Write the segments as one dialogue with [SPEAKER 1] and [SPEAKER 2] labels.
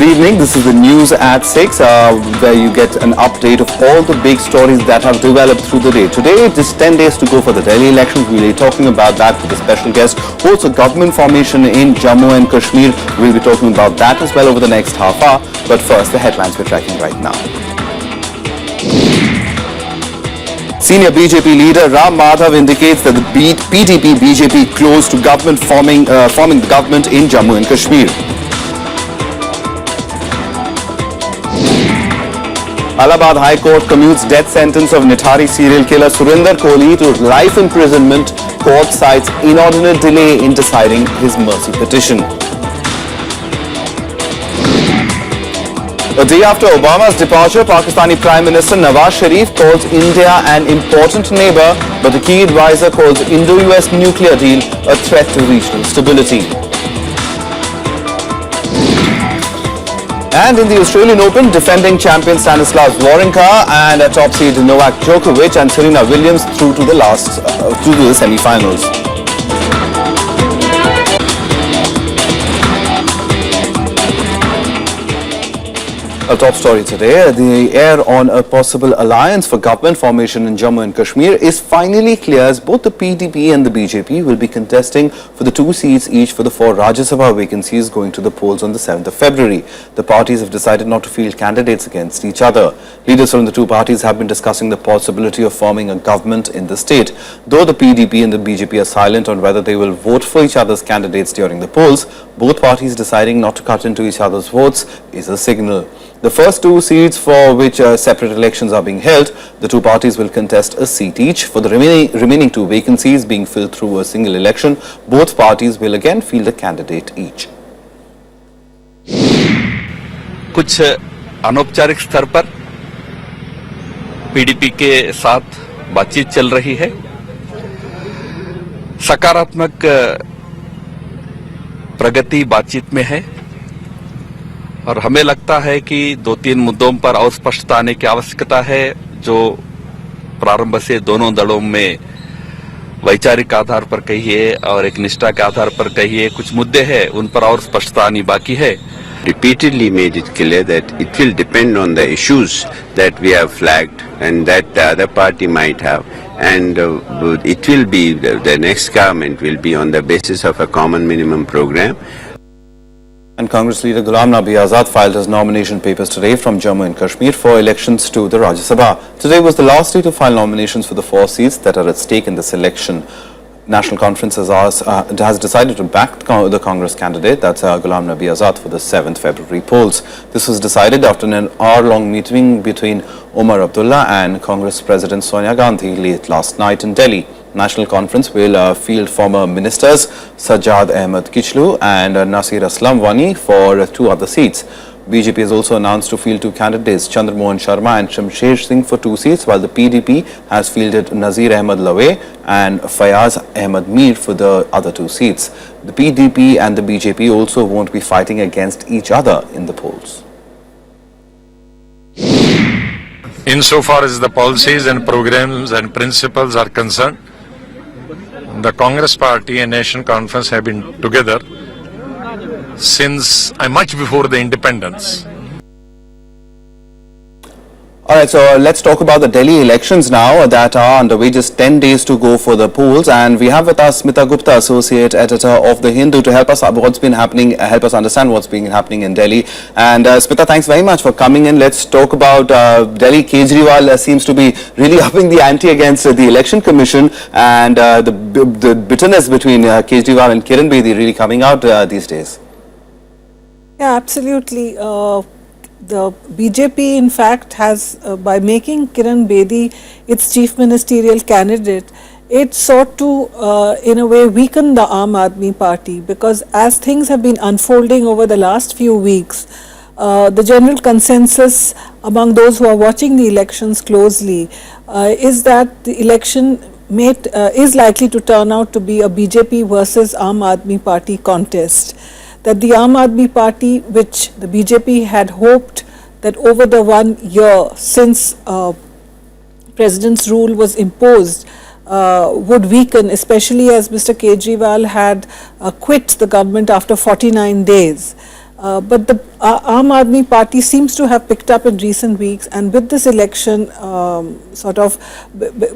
[SPEAKER 1] evening. This is the news at 6, where you get an update of all the big stories that have developed through the day. Today, it is 10 days to go for the Delhi elections. We'll be talking about that with a special guest. Also, government formation in Jammu and Kashmir. We'll be talking about that as well over the next half hour. But first, the headlines we're tracking right now. Senior BJP leader Ram Madhav indicates that the PDP-BJP close to government forming the government in Jammu and Kashmir. Allahabad High Court commutes death sentence of Nithari serial killer Surinder Kohli to life imprisonment. Court cites inordinate delay in deciding his mercy petition. A day after Obama's departure, Pakistani Prime Minister Nawaz Sharif calls India an important neighbor, but a key advisor calls Indo-US nuclear deal a threat to regional stability. And in the Australian Open, defending champion Stanislav Wawrinka and top seed Novak Djokovic and Serena Williams through to the semi-finals. A top story today, the air on a possible alliance for government formation in Jammu and Kashmir is finally clear as both the PDP and the BJP will be contesting for the 2 seats each for the 4 Rajya Sabha vacancies going to the polls on the 7th of February. The parties have decided not to field candidates against each other. Leaders from the 2 parties have been discussing the possibility of forming a government in the state. Though the PDP and the BJP are silent on whether they will vote for each other's candidates during the polls, both parties deciding not to cut into each other's votes is a signal. The first 2 seats for which separate elections are being held, the 2 parties will contest a seat each. For the remaining 2 vacancies being filled through a single election, both parties will again field a candidate each.
[SPEAKER 2] कुछ अनौपचारिक स्तर पर PDP के साथ बातचीत चल रही है। सकारात्मक प्रगति बातचीत में है और हमें लगता है कि 2-3 मुद्दों पर और स्पष्टता आने की आवश्यकता है, जो प्रारंभ से दोनों दलों में वैचारिक आधार पर कहिए और एक निष्ठा के आधार पर कहिए कुछ मुद्दे हैं, उन पर और स्पष्टता आनी बाकी है।
[SPEAKER 3] Repeatedly made it clear that it will depend on the issues that we have flagged and that the other party might have, and it will be the next government will be on the basis of a common minimum program.
[SPEAKER 1] And Congress leader Ghulam Nabi Azad filed his nomination papers today from Jammu and Kashmir for elections to the Rajya Sabha. Today was the last day to file nominations for the 4 seats that are at stake in this election. National Conference has decided to back the Congress candidate, that's Ghulam Nabi Azad, for the 7th February polls. This was decided after an hour-long meeting between Omar Abdullah and Congress President Sonia Gandhi late last night in Delhi. National Conference will field former ministers Sajjad Ahmed Kichlu and Nasir Aslam Wani for 2 other seats. BJP has also announced to field 2 candidates, Chandramohan Sharma and Shamsher Singh for 2 seats, while the PDP has fielded Nazir Ahmed Laway and Fayaz Ahmed Mir for the other 2 seats. The PDP and the BJP also won't be fighting against each other in the polls.
[SPEAKER 4] Insofar as the policies and programs and principles are concerned, the Congress Party and National Conference have been together since much before the independence.
[SPEAKER 1] Alright, so let's talk about the Delhi elections now that are underway, just 10 days to go for the polls, and we have with us Smita Gupta, Associate Editor of The Hindu, to help us help us understand what's been happening in Delhi. And Smita, thanks very much for coming in. Let's talk about Delhi. Kejriwal seems to be really upping the ante against the Election Commission, and the bitterness between Kejriwal and Kiran Bedi really coming out these days.
[SPEAKER 5] Yeah, absolutely. The BJP, in fact, has, by making Kiran Bedi its chief ministerial candidate, it sought to, in a way, weaken the Aam Aadmi Party, because as things have been unfolding over the last few weeks, the general consensus among those who are watching the elections closely is that the election is likely to turn out to be a BJP versus Aam Aadmi Party contest. That the Aam Aadmi Party, which the BJP had hoped that over the 1 year since President's rule was imposed, would weaken, especially as Mr. Kejriwal had quit the government after 49 days. But the Aam Aadmi Party seems to have picked up in recent weeks, and with this election sort of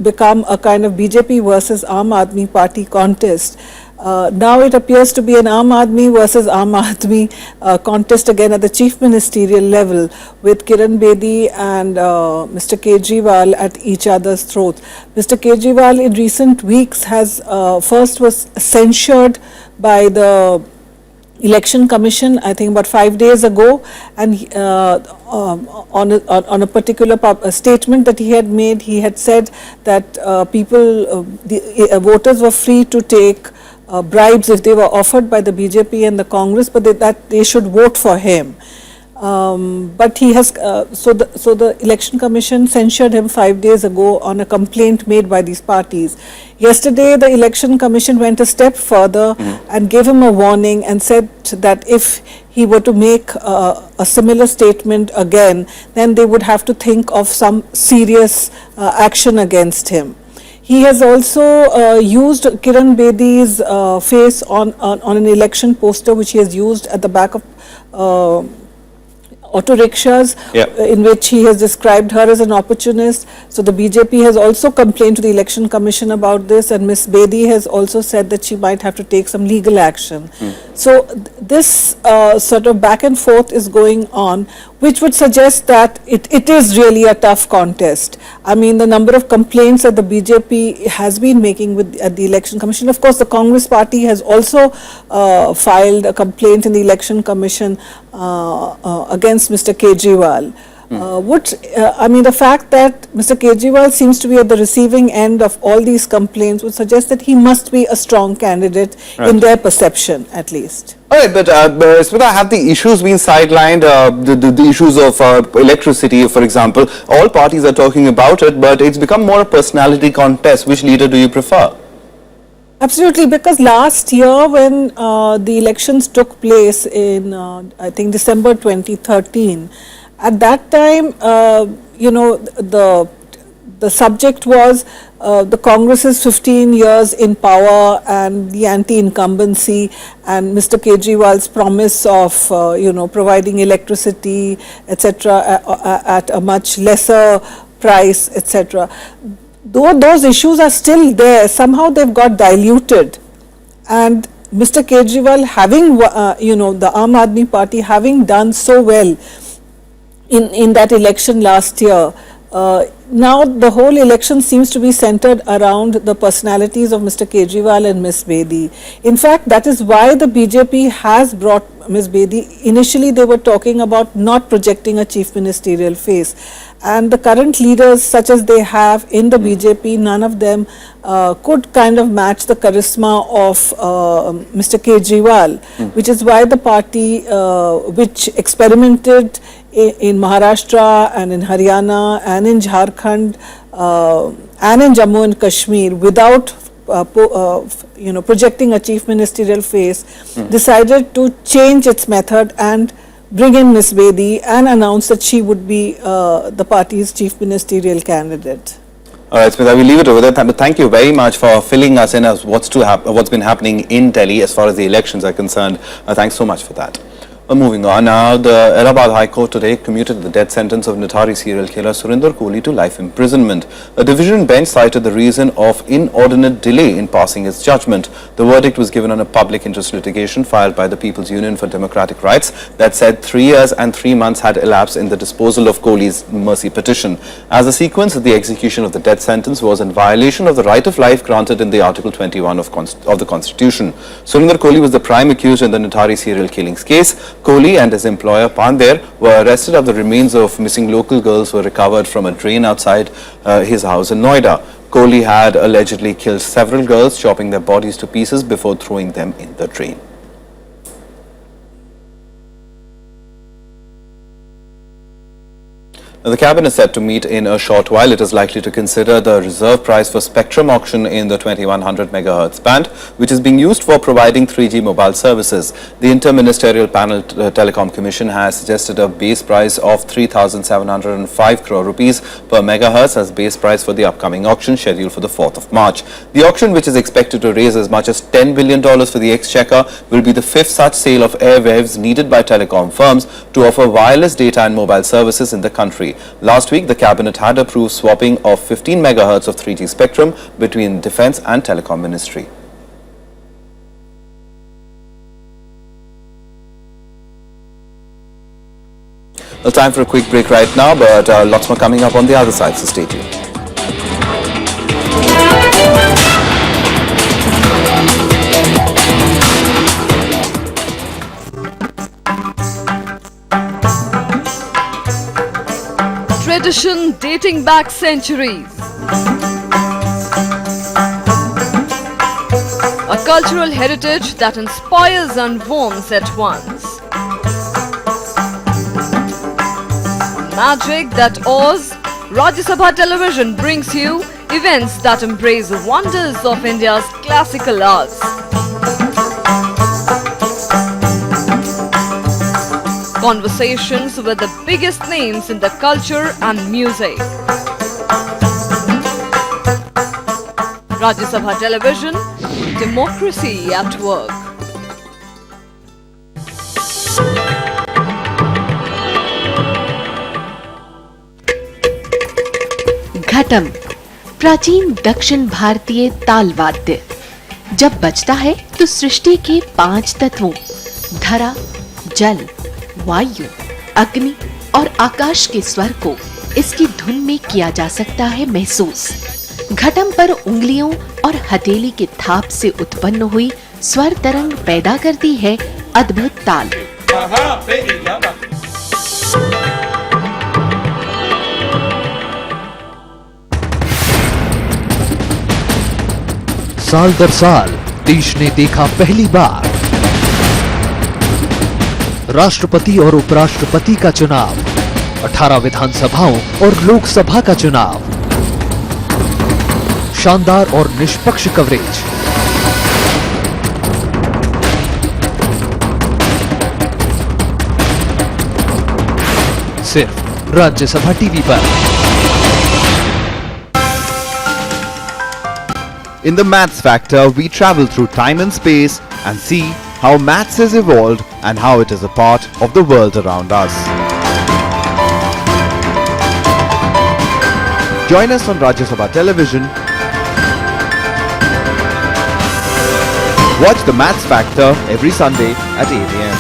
[SPEAKER 5] become a kind of BJP versus Aam Aadmi Party contest. Now it appears to be an Aam Aadmi versus Aam Aadmi contest again at the chief ministerial level, with Kiran Bedi and Mr. Kejriwal at each other's throats. Mr. Kejriwal in recent weeks has first was censured by the Election Commission, I think about 5 days ago, and on a particular statement that he had made, he had said that voters were free to take bribes if they were offered by the BJP and the Congress, but that they should vote for him. But he has so the Election Commission censured him 5 days ago on a complaint made by these parties. Yesterday, the Election Commission went a step further and gave him a warning and said that if he were to make a similar statement again, then they would have to think of some serious action against him. He has also used Kiran Bedi's face on an election poster, which he has used at the back of auto rickshaws, in which he has described her as an opportunist. So the BJP has also complained to the Election Commission about this, and Ms. Bedi has also said that she might have to take some legal action. So this sort of back and forth is going on, which would suggest that it is really a tough contest. I mean, the number of complaints that the BJP has been making at the Election Commission. Of course, the Congress party has also filed a complaint in the Election Commission against Mr. Kejriwal. I mean, the fact that Mr. Kejriwal seems to be at the receiving end of all these complaints would suggest that he must be a strong candidate in their perception, at least.
[SPEAKER 1] All right, but Smita, have the issues been sidelined? The issues of electricity, for example, all parties are talking about it, but it's become more a personality contest. Which leader do you prefer?
[SPEAKER 5] Absolutely, because last year when the elections took place in, I think, December 2013, at that time, you know, the subject was the Congress's 15 years in power and the anti-incumbency and Mr. Kejriwal's promise of, you know, providing electricity, etc., at a much lesser price, etc. Though those issues are still there, somehow they've got diluted. And Mr. Kejriwal having, you know, the Aam Aadmi Party having done so well in that election last year, now the whole election seems to be centered around the personalities of Mr. Kejriwal and Ms. Bedi. In fact, that is why the BJP has brought Ms. Bedi. Initially, they were talking about not projecting a chief ministerial face. And the current leaders, such as they have in the BJP, none of them could kind of match the charisma of Mr. Kejriwal, which is why the party, which experimented in Maharashtra and in Haryana and in Jharkhand and in Jammu and Kashmir without you know, projecting a chief ministerial face, decided to change its method and bring in Ms. Bedi and announce that she would be the party's chief ministerial candidate.
[SPEAKER 1] All right, Smita, we'll leave it over there. But thank you very much for filling us in as what's been happening in Delhi as far as the elections are concerned. Thanks so much for that. Moving on now, the Allahabad High Court today commuted the death sentence of Natari serial killer Surinder Kohli to life imprisonment. A division bench cited the reason of inordinate delay in passing its judgment. The verdict was given on a public interest litigation filed by the People's Union for Democratic Rights that said 3 years and 3 months had elapsed in the disposal of Kohli's mercy petition. As a sequence, the execution of the death sentence was in violation of the right of life granted in the Article 21 of the Constitution. Surinder Kohli was the prime accused in the Natari serial killings case. Kohli and his employer Pander were arrested after the remains of missing local girls were recovered from a drain outside his house in Noida. Kohli had allegedly killed several girls, chopping their bodies to pieces before throwing them in the drain. The cabinet is set to meet in a short while. It is likely to consider the reserve price for spectrum auction in the 2100 megahertz band, which is being used for providing 3G mobile services. The Inter-Ministerial Panel Telecom Commission has suggested a base price of 3,705 crore rupees per megahertz as base price for the upcoming auction scheduled for the 4th of March. The auction, which is expected to raise as much as $10 billion for the exchequer, will be the fifth such sale of airwaves needed by telecom firms to offer wireless data and mobile services in the country. Last week, the cabinet had approved swapping of 15 megahertz of 3G spectrum between Defence and Telecom Ministry. Well, time for a quick break right now, but lots more coming up on the other side, so stay tuned.
[SPEAKER 6] Tradition dating back centuries. A cultural heritage that inspires and warms at once. Magic that awes. Rajya Sabha television brings you events that embrace the wonders of India's classical arts. Conversations with the biggest names in the culture and music. Rajya Sabha television, democracy at work.
[SPEAKER 7] घटम प्राचीन दक्षिण भारतीय ताल वाद्य जब बजता है तो सृष्टि के 5 तत्वों धरा, जल, वायु, अग्नि और आकाश के स्वर को इसकी धुन में किया जा सकता है महसूस। घटम पर उंगलियों और हथेली के थाप से उत्पन्न हुई स्वर तरंग पैदा करती है अद्भुत ताल।
[SPEAKER 8] साल दर साल देश ने देखा पहली बार राष्ट्रपति और उपराष्ट्रपति का चुनाव, 18 विधानसभाओं और लोकसभा का चुनाव, शानदार और निष्पक्ष कवरेज। सिर्फ राज्यसभा टीवी पर।
[SPEAKER 9] In the Maths Factor, we travel through time and space and see how maths has evolved and how it is a part of the world around us. Join us on Rajya Sabha television. Watch the Maths Factor every Sunday at 8 a.m.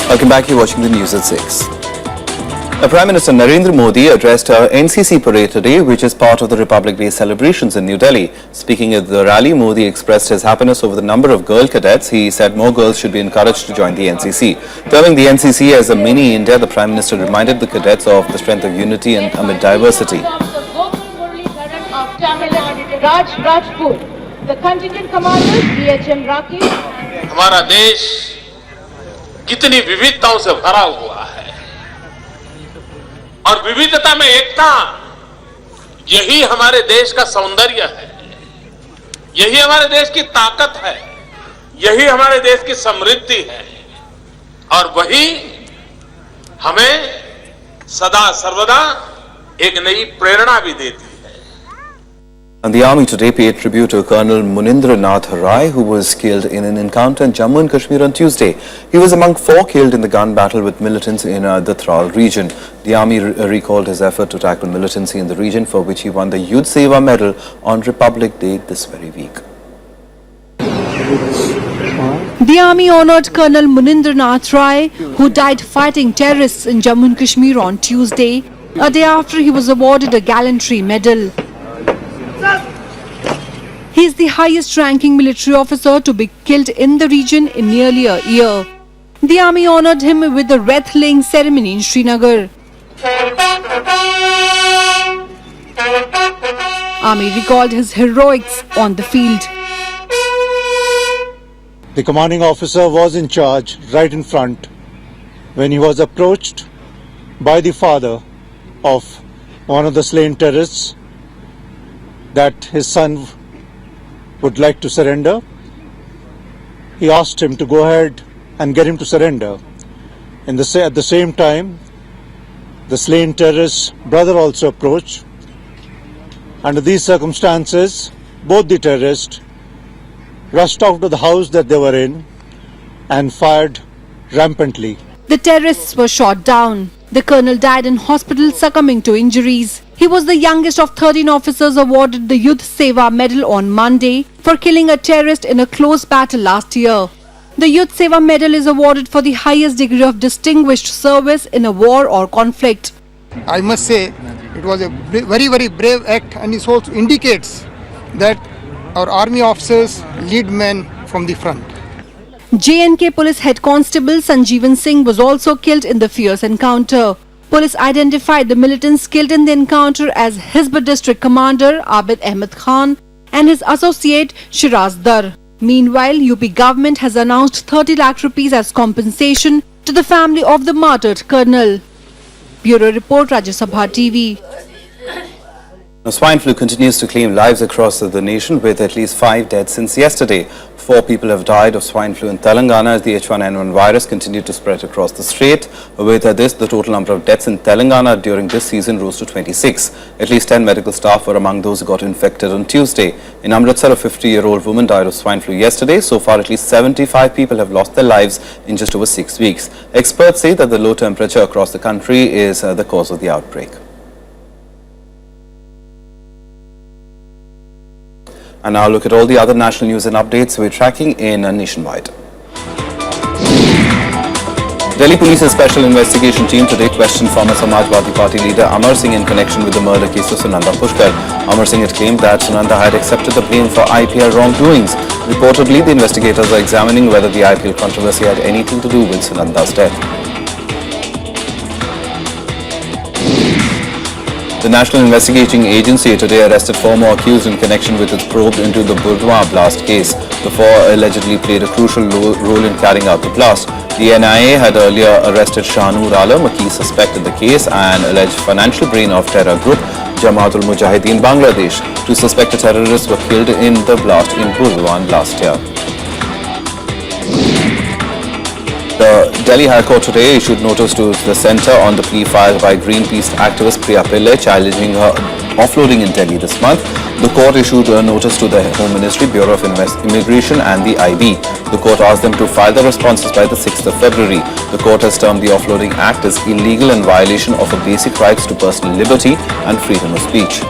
[SPEAKER 1] Welcome back. You're watching the news at 6. Prime Minister Narendra Modi addressed her NCC parade today, which is part of the Republic Day celebrations in New Delhi. Speaking at the rally, Modi expressed his happiness over the number of girl cadets. He said more girls should be encouraged to join the NCC. Terming the NCC as a mini India, the Prime Minister reminded the cadets of the strength of unity and amid diversity.
[SPEAKER 10] The contingent commanders, DHM Rakesh.
[SPEAKER 11] हमारा देश कितनी विविधताओं से भरा हुआ है और विविधता में एकता, यही हमारे देश का सौंदर्य है, यही हमारे देश की ताकत है, यही हमारे देश की समृद्धि है और वही हमें सदा सर्वदा एक नई प्रेरणा भी देती है।
[SPEAKER 1] And the army today paid tribute to Colonel Munindranath Rai, who was killed in an encounter in Jammu and Kashmir on Tuesday. He was among 4 killed in the gun battle with militants in the Tral region. The army recalled his effort to tackle militancy in the region, for which he won the Yudh Seva medal on Republic Day this very week.
[SPEAKER 12] The army honoured Colonel Munindranath Rai, who died fighting terrorists in Jammu and Kashmir on Tuesday, a day after he was awarded a gallantry medal. He is the highest ranking military officer to be killed in the region in nearly a year. The army honoured him with a wreath-laying ceremony in Srinagar. Army recalled his heroics on the field.
[SPEAKER 13] The commanding officer was in charge right in front when he was approached by the father of one of the slain terrorists that his son would like to surrender. He asked him to go ahead and get him to surrender. At the same time, the slain terrorist's brother also approached. Under these circumstances, both the terrorists rushed out of the house that they were in and fired rampantly.
[SPEAKER 12] The terrorists were shot down. The colonel died in hospital succumbing to injuries. He was the youngest of 13 officers awarded the Yudh Seva Medal on Monday for killing a terrorist in a close battle last year. The Yudh Seva Medal is awarded for the highest degree of distinguished service in a war or conflict.
[SPEAKER 14] I must say it was a very, very brave act, and it also indicates that our army officers lead men from the front.
[SPEAKER 12] J&K Police Head Constable Sanjeevan Singh was also killed in the fierce encounter. Police identified the militants killed in the encounter as Hizb District Commander Abid Ahmed Khan and his associate Shiraz Dar. Meanwhile, UP government has announced 30 lakh rupees as compensation to the family of the martyred colonel. Bureau Report, Rajya Sabha TV.
[SPEAKER 1] Now, swine flu continues to claim lives across the nation with at least 5 dead since yesterday. 4 people have died of swine flu in Telangana as the H1N1 virus continued to spread across the state. With this, the total number of deaths in Telangana during this season rose to 26. At least 10 medical staff were among those who got infected on Tuesday. In Amritsar, a 50-year-old woman died of swine flu yesterday. So far, at least 75 people have lost their lives in just over 6 weeks. Experts say that the low temperature across the country is the cause of the outbreak. And now look at all the other national news and updates we're tracking in nationwide. Delhi Police's special investigation team today questioned former Samajwadi Party leader Amar Singh in connection with the murder case of Sunanda Pushkar. Amar Singh had claimed that Sunanda had accepted the blame for IPL wrongdoings. Reportedly, the investigators are examining whether the IPL controversy had anything to do with Sunanda's death. The National Investigating Agency today arrested 4 more accused in connection with its probe into the Burdwan blast case. The 4 allegedly played a crucial role in carrying out the blast. The NIA had earlier arrested Shahnur Alam, a key suspect in the case and alleged financial brain of terror group Jamaatul Mujahideen Bangladesh. 2 suspected terrorists were killed in the blast in Burdwan last year. The Delhi High Court today issued notice to the centre on the plea filed by Greenpeace activist Priya Pillai challenging her offloading in Delhi this month. The court issued a notice to the Home Ministry, Bureau of Immigration and the IB. The court asked them to file their responses by the 6th of February. The court has termed the Offloading Act as illegal and violation of a basic rights to personal liberty and freedom of speech.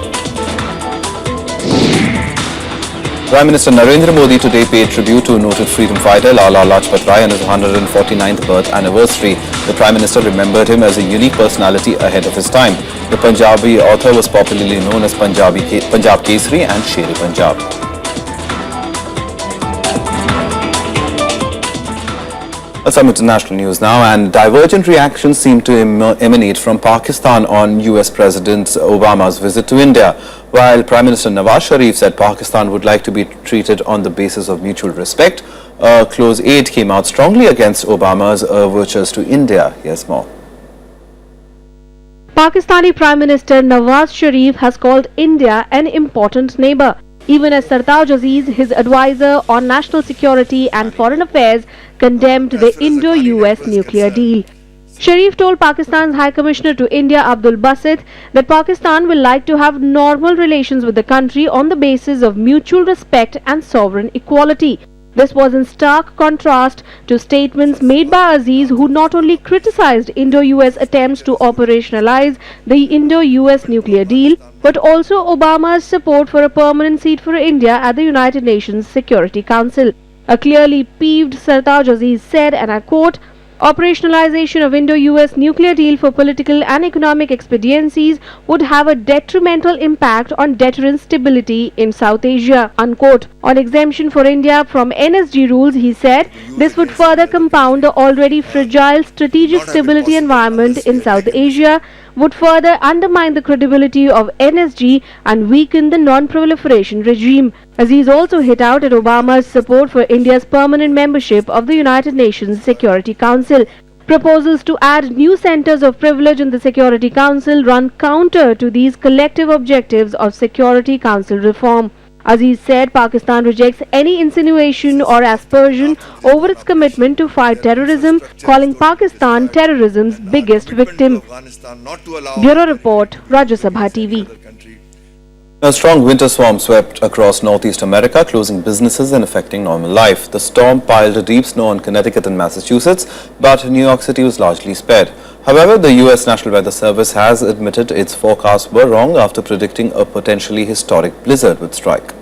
[SPEAKER 1] Prime Minister Narendra Modi today paid tribute to noted freedom fighter Lala Lajpat Rai on his 149th birth anniversary. The Prime Minister remembered him as a unique personality ahead of his time. The Punjabi author was popularly known as Punjab Kesari and Sher-e-Punjab. Some international news now, and divergent reactions seem to emanate from Pakistan on US President Obama's visit to India. While Prime Minister Nawaz Sharif said Pakistan would like to be treated on the basis of mutual respect, a close aide came out strongly against Obama's overtures to India. Here's more.
[SPEAKER 15] Pakistani Prime Minister Nawaz Sharif has called India an important neighbor, even as Sartaj Aziz, his advisor on national security and foreign affairs, condemned the Indo-US nuclear deal. Sharif told Pakistan's High Commissioner to India, Abdul Basit, that Pakistan will like to have normal relations with the country on the basis of mutual respect and sovereign equality. This was in stark contrast to statements made by Aziz, who not only criticized Indo-US attempts to operationalize the Indo-US nuclear deal, but also Obama's support for a permanent seat for India at the United Nations Security Council. A clearly peeved Sartaj Aziz said, and I quote, "Operationalization of Indo-US nuclear deal for political and economic expediencies would have a detrimental impact on deterrent stability in South Asia," unquote. On exemption for India from NSG rules, he said this would further compound the already fragile strategic stability environment in South Asia, would further undermine the credibility of NSG and weaken the non-proliferation regime. Aziz also hit out at Obama's support for India's permanent membership of the United Nations Security Council. Proposals to add new centers of privilege in the Security Council run counter to these collective objectives of Security Council reform. Aziz said Pakistan rejects any insinuation or aspersion over its commitment to fight terrorism, calling Pakistan terrorism's biggest victim. Bureau Report, Rajya Sabha TV.
[SPEAKER 1] A strong winter storm swept across Northeast America, closing businesses and affecting normal life. The storm piled deep snow on Connecticut and Massachusetts, but New York City was largely spared. However, the U.S. National Weather Service has admitted its forecasts were wrong after predicting a potentially historic blizzard would strike.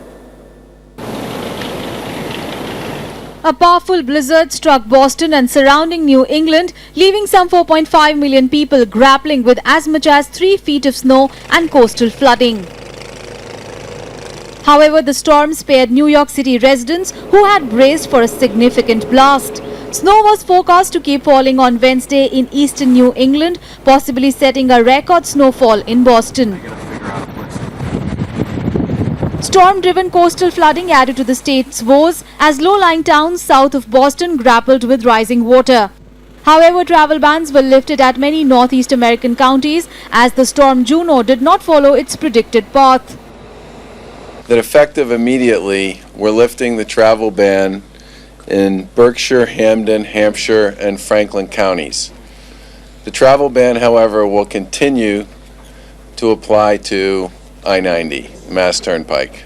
[SPEAKER 16] A powerful blizzard struck Boston and surrounding New England, leaving some 4.5 million people grappling with as much as 3 feet of snow and coastal flooding. However, the storm spared New York City residents who had braced for a significant blast. Snow was forecast to keep falling on Wednesday in eastern New England, possibly setting a record snowfall in Boston. Storm-driven coastal flooding added to the state's woes as low-lying towns south of Boston grappled with rising water. However, travel bans were lifted at many Northeast American counties as the storm Juno did not follow its predicted path.
[SPEAKER 17] That effective immediately, we're lifting the travel ban in Berkshire, Hampden, Hampshire, and Franklin counties. The travel ban, however, will continue to apply to I-90, Mass Turnpike.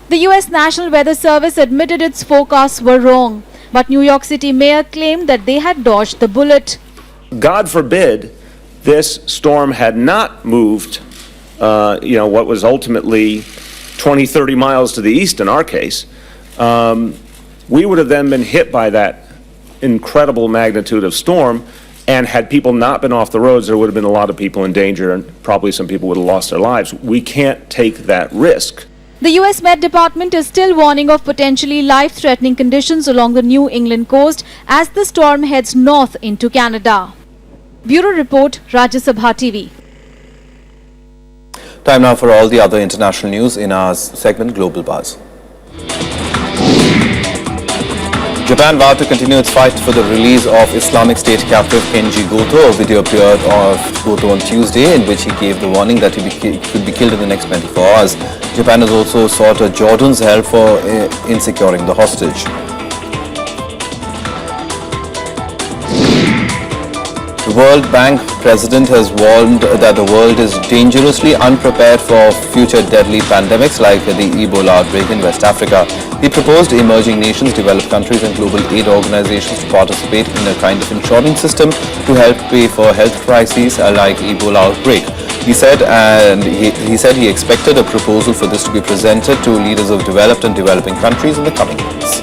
[SPEAKER 16] The U.S. National Weather Service admitted its forecasts were wrong, but New York City mayor claimed that they had dodged the bullet.
[SPEAKER 18] God forbid this storm had not moved, what was ultimately 20, 30 miles to the east in our case, we would have then been hit by that incredible magnitude of storm, and had people not been off the roads, there would have been a lot of people in danger, and probably some people would have lost their lives. We can't take that risk.
[SPEAKER 16] The U.S. Met Department is still warning of potentially life-threatening conditions along the New England coast as the storm heads north into Canada. Bureau Report, Rajya Sabha TV.
[SPEAKER 1] Time now for all the other international news in our segment Global Buzz. Japan vowed to continue its fight for the release of Islamic State captive Kenji Goto. A video appeared of Goto on Tuesday in which he gave the warning that he could be killed in the next 24 hours. Japan has also sought Jordan's help in securing the hostage. The World Bank president has warned that the world is dangerously unprepared for future deadly pandemics like the Ebola outbreak in West Africa. He proposed emerging nations, developed countries and global aid organizations to participate in a kind of insurance system to help pay for health crises like Ebola outbreak. He said he expected a proposal for this to be presented to leaders of developed and developing countries in the coming months.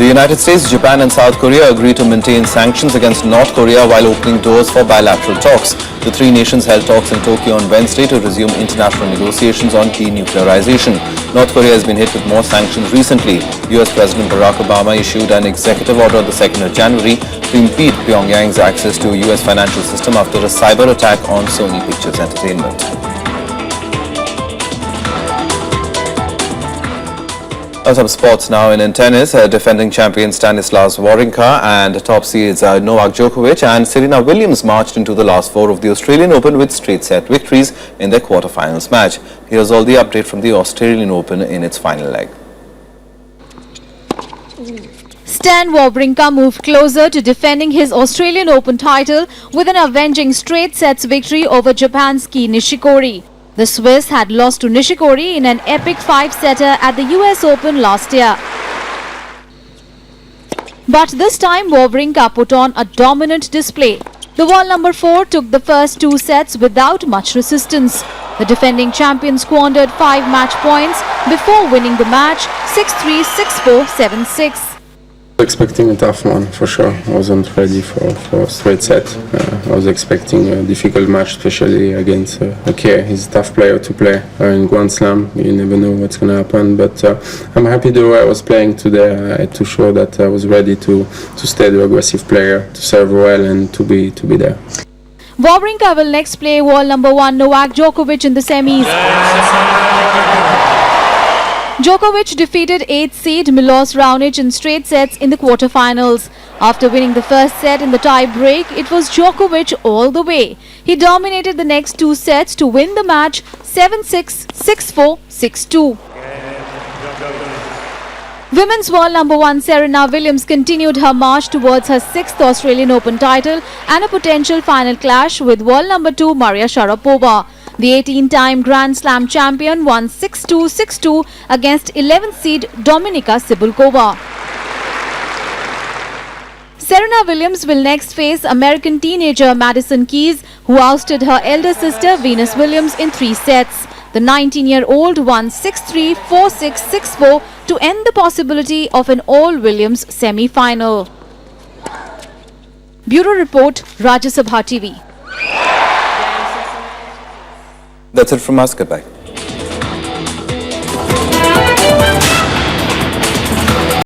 [SPEAKER 1] The United States, Japan and South Korea agreed to maintain sanctions against North Korea while opening doors for bilateral talks. The three nations held talks in Tokyo on Wednesday to resume international negotiations on denuclearization. North Korea has been hit with more sanctions recently. US President Barack Obama issued an executive order on the 2nd of January to impede Pyongyang's access to US financial system after a cyber attack on Sony Pictures Entertainment. Some sports now in tennis. Defending champion Stanislav Wawrinka and top seeds Novak Djokovic and Serena Williams marched into the last four of the Australian Open with straight set victories in their quarterfinals match. Here's all the update from the Australian Open in its final leg.
[SPEAKER 16] Stan Wawrinka moved closer to defending his Australian Open title with an avenging straight sets victory over Japan's Kei Nishikori. The Swiss had lost to Nishikori in an epic 5-setter at the US Open last year. But this time Wawrinka put on a dominant display. The world number 4 took the first 2 sets without much resistance. The defending champion squandered 5 match points before winning the match 6-3, 6-4, 7-6.
[SPEAKER 19] Expecting a tough one for sure. I wasn't ready for a straight set. I was expecting a difficult match, especially against Kerr. He's a tough player to play in Grand Slam. You never know what's going to happen. But I'm happy the way I was playing today. I had to show that I was ready to stay the aggressive player, to serve well, and to be there.
[SPEAKER 16] Wawrinka will next play world number 1 Novak Djokovic in the semis. Djokovic defeated 8th seed Milos Raonic in straight sets in the quarterfinals. After winning the first set in the tie-break, it was Djokovic all the way. He dominated the next 2 sets to win the match 7-6, 6-4, 6-2. Women's world number 1 Serena Williams continued her march towards her 6th Australian Open title and a potential final clash with world number 2 Maria Sharapova. The 18-time Grand Slam champion won 6-2, 6-2 against 11th seed Dominika Cibulkova. Serena Williams will next face American teenager Madison Keys, who ousted her elder sister Venus Williams in 3 sets. The 19-year-old won 6-3, 4-6, 6-4 to end the possibility of an all-Williams semi-final. Bureau Report, Rajya Sabha TV.
[SPEAKER 1] That's it from us. Goodbye.